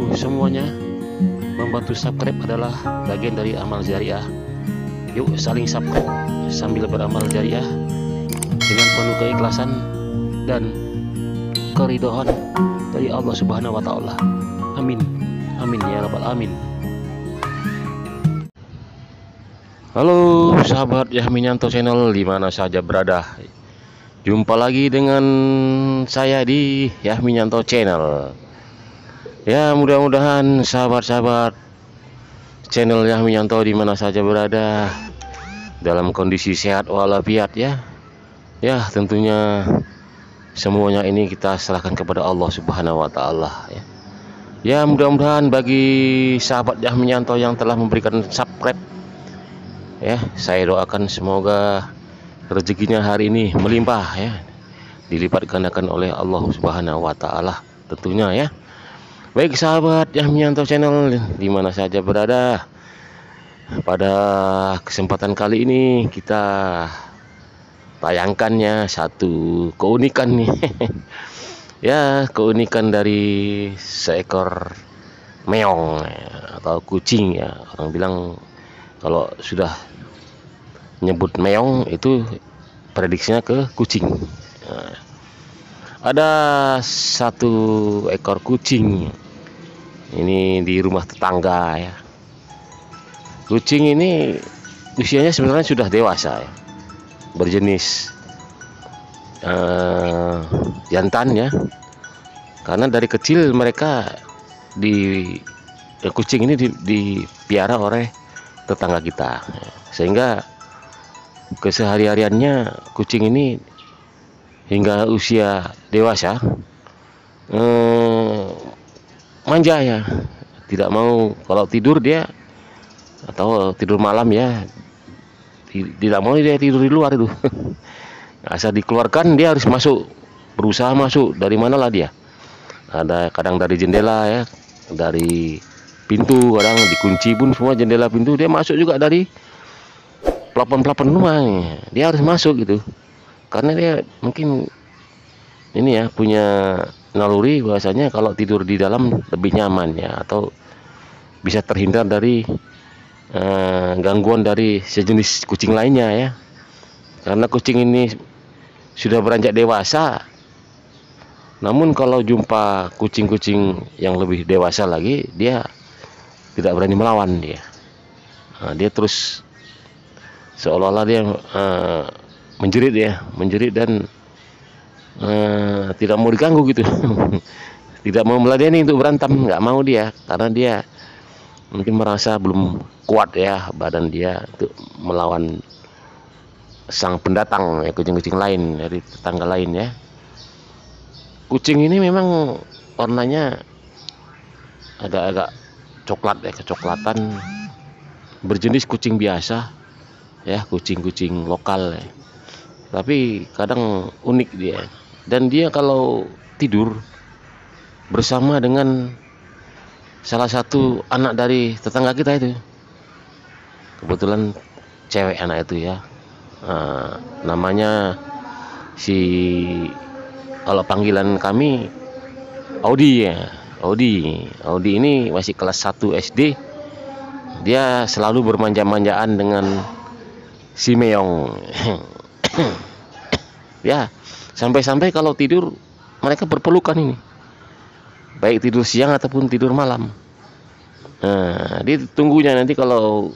saudaraku semuanya, membantu subscribe adalah bagian dari amal jariah. Yuk saling subscribe sambil beramal jariah dengan penuh keikhlasan dan keridhaan dari Allah Subhanahu wa Ta'ala. Amin, amin ya rabbal alamin. Halo sahabat Yahminyanto Channel dimana saja berada, jumpa lagi dengan saya di Yahminyanto Channel. Ya, mudah-mudahan sahabat-sahabat channel Yahminyanto dimana saja berada dalam kondisi sehat walafiat ya. Ya, tentunya semuanya ini kita serahkan kepada Allah Subhanahu wa Ta'ala ya. Ya, mudah-mudahan bagi sahabat Yahminyanto yang telah memberikan subscribe ya, saya doakan semoga rezekinya hari ini melimpah ya, dilipat gandakan oleh Allah Subhanahu wa Ta'ala tentunya ya. Baik sahabat Yahminyanto Channel dimana saja berada, pada kesempatan kali ini kita tayangkannya satu keunikan nih ya, keunikan dari seekor meong atau kucing ya. Orang bilang kalau sudah nyebut meong itu prediksinya ke kucing. Nah, ada satu ekor kucing ini di rumah tetangga ya. Kucing ini usianya sebenarnya sudah dewasa ya, berjenis jantan ya, karena dari kecil mereka kucing ini dipiara oleh tetangga kita, sehingga kesehari-hariannya kucing ini hingga usia dewasa manja ya, tidak mau kalau tidur dia atau tidur malam ya, tidak mau dia tidur di luar itu asal dikeluarkan dia harus masuk, berusaha masuk dari manalah dia, ada kadang dari jendela ya, dari pintu, kadang dikunci pun semua jendela pintu, dia masuk juga dari plafon rumah, dia harus masuk gitu, karena dia mungkin ini ya punya naluri bahwasanya kalau tidur di dalam lebih nyaman ya, atau bisa terhindar dari gangguan dari sejenis kucing lainnya ya. Karena kucing ini sudah beranjak dewasa, namun kalau jumpa kucing-kucing yang lebih dewasa lagi dia tidak berani melawan dia. Nah, dia terus seolah-olah dia menjerit ya, menjerit dan tidak mau diganggu gitu tidak mau meladeni untuk berantem, nggak mau dia, karena dia mungkin merasa belum kuat ya badan dia untuk melawan sang pendatang ya, kucing-kucing lain dari tetangga lain ya. Kucing ini memang warnanya agak-agak coklat ya, kecoklatan, berjenis kucing biasa ya, kucing-kucing lokal ya. Tapi kadang unik dia, dan dia kalau tidur bersama dengan salah satu anak dari tetangga kita itu, kebetulan cewek anak itu ya, namanya kalau panggilan kami Audi ya, Audi ini masih kelas 1 SD. Dia selalu bermanja-manjaan dengan si meong ya, sampai-sampai kalau tidur mereka berpelukan ini, baik tidur siang ataupun tidur malam. Nah, dia tunggunya nanti kalau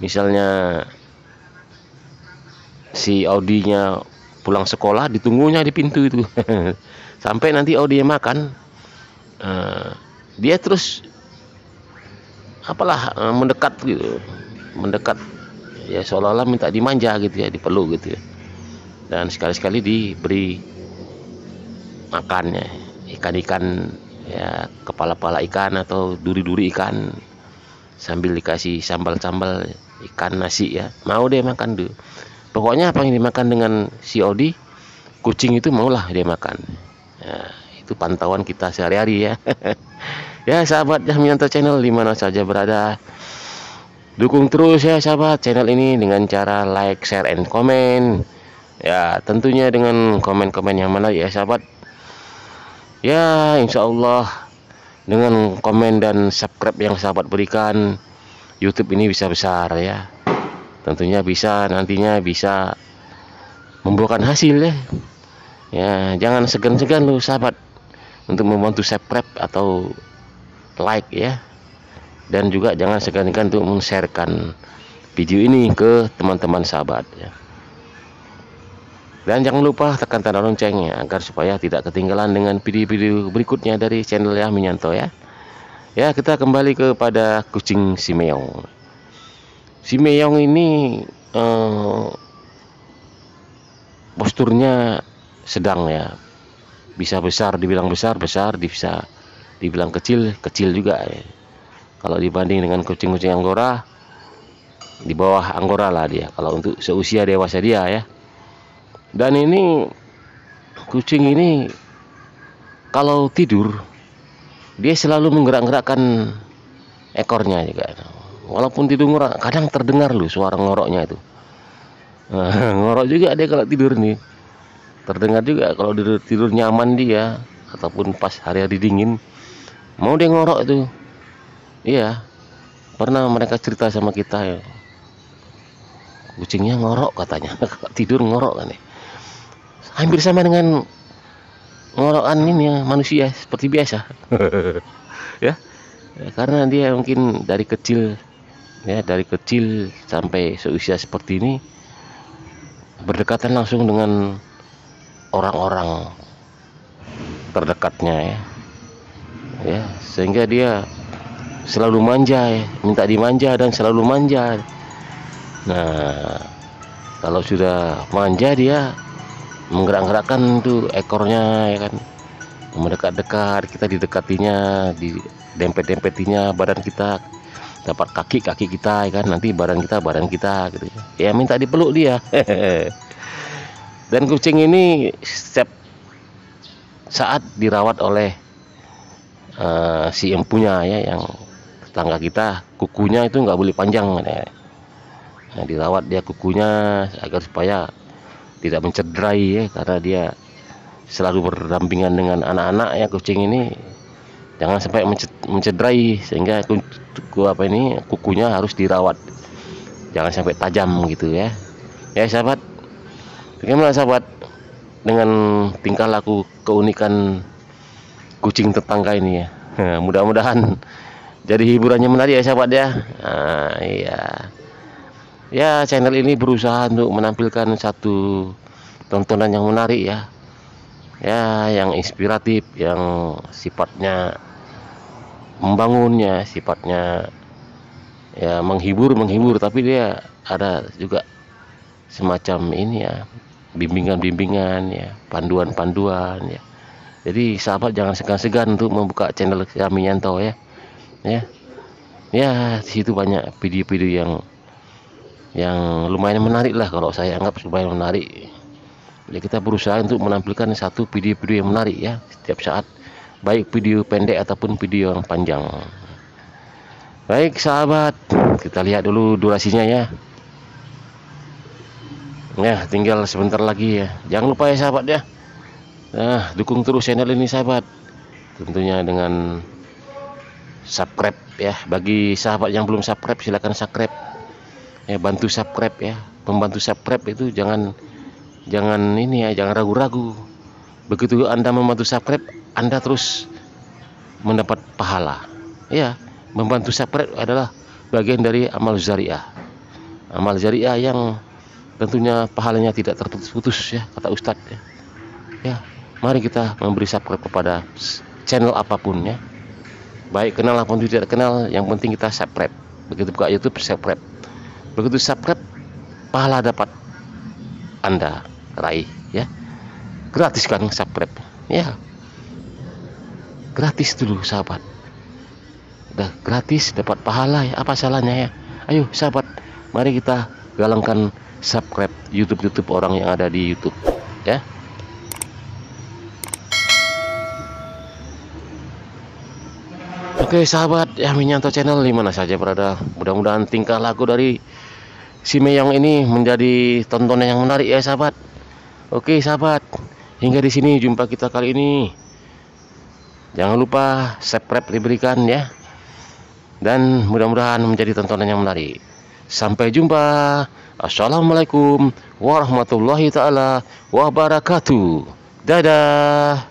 misalnya si Audinya pulang sekolah, ditunggunya di pintu itu sampai nanti Audinya makan, dia terus apalah mendekat gitu, mendekat ya, seolah-olah minta dimanja gitu ya, dipeluk gitu ya, dan sekali-sekali diberi makannya ikan-ikan ya, kepala-kepala ikan atau duri-duri ikan, sambil dikasih sambal-sambal ikan nasi ya, mau dia makan tuh. Pokoknya apa yang dimakan dengan si Audi, kucing itu maulah dia makan ya. Itu pantauan kita sehari-hari ya ya sahabat Yahminyanto Channel dimana saja berada, dukung terus ya sahabat channel ini dengan cara like, share, and comment ya, tentunya dengan komen-komen yang mana ya sahabat ya. Insya Allah Dengan komen dan subscribe yang sahabat berikan, YouTube ini bisa besar ya. Tentunya bisa, nantinya bisa membuahkan hasil ya. Ya, jangan segan-segan lu sahabat untuk membantu subscribe atau like ya. Dan juga jangan segan-segan untuk men-sharekan video ini ke teman-teman sahabat ya. Dan jangan lupa tekan tanda loncengnya agar supaya tidak ketinggalan dengan video-video berikutnya dari channel Yahmianto ya. Ya, kita kembali kepada kucing si Meong. Si Meong ini posturnya sedang ya. Bisa besar, dibilang besar, bisa dibilang kecil juga ya. Kalau dibanding dengan kucing-kucing Angora, di bawah Angora lah dia kalau untuk seusia dewasa dia ya. Dan ini kucing ini kalau tidur dia selalu menggerak-gerakkan ekornya juga. Walaupun tidur ngorok, kadang terdengar loh suara ngoroknya itu. Ngorok juga dia kalau tidur nih. Terdengar juga kalau tidur nyaman dia ataupun pas hari-hari dingin mau dia ngorok itu. Iya. Pernah mereka cerita sama kita ya. Kucingnya ngorok katanya. Tidur ngorok kan ya. Hampir sama dengan ngorokan ini ya, manusia seperti biasa. Ya, karena dia mungkin dari kecil sampai seusia seperti ini berdekatan langsung dengan orang-orang terdekatnya ya, sehingga dia selalu manja ya, minta dimanja dan selalu manja. Nah, kalau sudah manja dia menggerak-gerakkan tuh ekornya ya kan, mendekat-dekat, kita didekatinya, didempet-dempetinya badan kita, dapat kaki kita ya kan, nanti badan kita gitu ya, minta dipeluk dia. Dan kucing ini setiap saat dirawat oleh si empunya ya, yang tetangga kita, kukunya itu nggak boleh panjang ya. Nah, dirawat dia kukunya agar supaya tidak mencederai ya, karena dia selalu berdampingan dengan anak-anak ya. Kucing ini jangan sampai mencederai, sehingga kukunya harus dirawat, jangan sampai tajam gitu ya. Ya sahabat, bagaimana sahabat dengan tingkah laku keunikan kucing tetangga ini ya? Mudah-mudahan jadi hiburannya menarik ya sahabat ya. Nah, iya. Ya, channel ini berusaha untuk menampilkan satu tontonan yang menarik ya. Ya, yang inspiratif, yang sifatnya membangun ya, sifatnya ya menghibur, tapi dia ada juga semacam ini ya, bimbingan ya, panduan ya. Jadi sahabat jangan segan-segan untuk membuka channel Yahmianto ya. Ya, di situ banyak video-video yang lumayan menarik lah, kalau saya anggap lumayan menarik. Jadi kita berusaha untuk menampilkan satu video-video yang menarik ya setiap saat, baik video pendek ataupun video yang panjang. Baik sahabat, kita lihat dulu durasinya ya. Ya, tinggal sebentar lagi ya. Jangan lupa ya sahabat ya. Nah, dukung terus channel ini sahabat. Tentunya dengan subscribe ya. Bagi sahabat yang belum subscribe, silahkan subscribe. Ya, bantu subscribe ya. Pembantu subscribe itu jangan ini ya, jangan ragu-ragu. Begitu Anda membantu subscribe, Anda terus mendapat pahala. Ya, membantu subscribe adalah bagian dari amal jariah. Amal jariah yang tentunya pahalanya tidak terputus ya, kata Ustadz ya. Ya, mari kita memberi subscribe kepada channel apapun ya. Baik kenal ataupun tidak kenal, yang penting kita subscribe. Begitu buka YouTube, subscribe. Begitu subscribe, pahala dapat Anda raih ya. Gratis kan subscribe ya, gratis dulu sahabat. Udah gratis dapat pahala ya, apa salahnya ya? Ayo sahabat, mari kita galangkan subscribe YouTube orang yang ada di YouTube ya. Oke sahabat Yahmianto channel, dimana saja berada, mudah-mudahan tingkah laku dari si Meong ini menjadi tontonan yang menarik ya sahabat. Oke sahabat, hingga di sini jumpa kita kali ini. Jangan lupa subscribe diberikan ya. Dan mudah-mudahan menjadi tontonan yang menarik. Sampai jumpa. Assalamualaikum warahmatullahi taala wabarakatuh. Dadah.